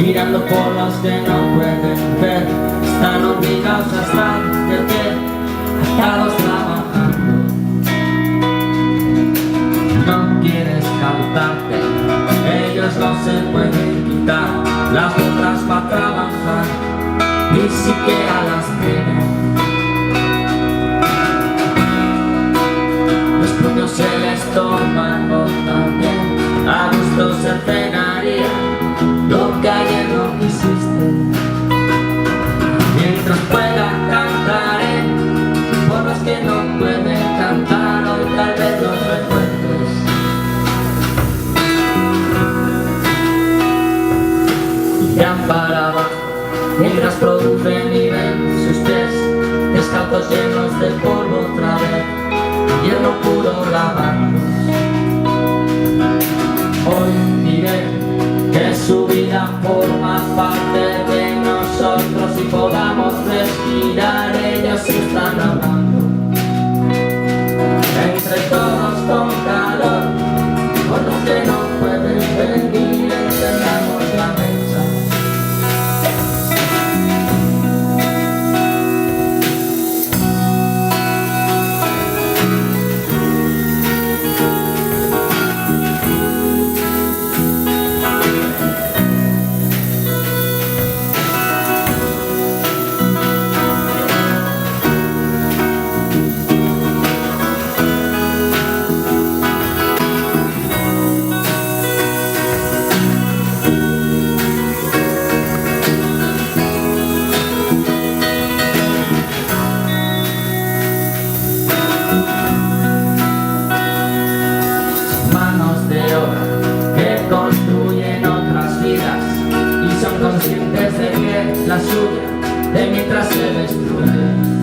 mirando por los que no pueden ver, están obligados a estar de pie, atados trabajando. No quieres cantarte, ellos no se pueden quitar las letras para trabajar, ni siquiera las tienen. Los puños se les toman también, a gusto se cenaría lo que ayer no quisiste. Mientras pueda cantaré por los que no pueden cantar, hoy tal vez los recuerdos. Irán para abajo mientras producen y ven sus pies descalzos llenos de polvo otra vez, y él no pudo lavarlos. Hoy diré que su vida forma parte de nosotros y podamos respirar, ellos están hablando entre todos con calor, por los que no pueden venir, encendamos la mesa. Que construyen otras vidas y son conscientes de que la suya de mientras se destruye.